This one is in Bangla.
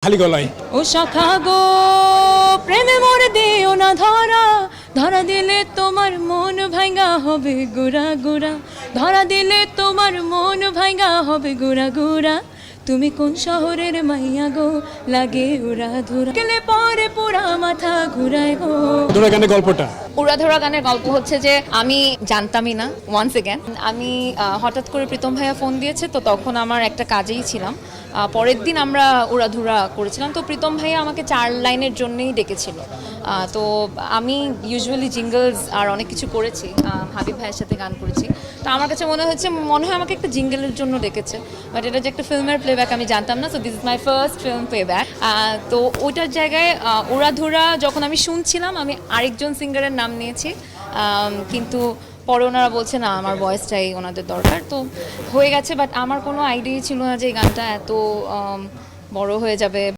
খালি গলায় ও সখা গো প্রেমে মোর দিও না ধরা, ধরা দিলে তোমার মন ভাঙা হবে গুড়া গুড়া, ধরা দিলে তোমার মন ভাঙা হবে গুড়া গুড়া। তুমি কোন শহরের মাইয়া গো, লাগে উড়া ধুরা, গেলে পরে পুরা মাথা ঘুরায় গো। ধরে গানের গল্পটা উড়াধরা গানের গল্প হচ্ছে যে আমি জানতামই না, ওয়ান্স এগেন আমি হঠাৎ করে প্রীতম ভাইয়া ফোন দিয়েছে, তো তখন আমার একটা কাজেই ছিলাম। পরের দিন আমরা উড়াধুরা করেছিলাম, তো প্রীতম ভাইয়া আমাকে 4 লাইনের জন্যই ডেকেছিল। তো আমি ইউজুয়ালি জিঙ্গলস আর অনেক কিছু করেছি, হাবিব ভাইয়ের সাথে গান করেছি। তো আমার কাছে মনে হয় আমাকে একটা জিঙ্গলের জন্য ডেকেছে, বাট এটা যে একটা ফিল্মের প্লেব্যাক আমি জানতাম না। So this is my first film playback. তো ওইটার জায়গায় উড়াধুরা যখন আমি শুনছিলাম, আমি আরেকজন সিঙ্গারের নাম নিয়েছি, কিন্তু পরে ওনারা বলছে না আমার ভয়েসটাই ওনাদের দরকার, তো হয়ে গেছে। বাট আমার কোনো আইডিয়া ছিল না যে এই গানটা এত বড় হয়ে যাবে।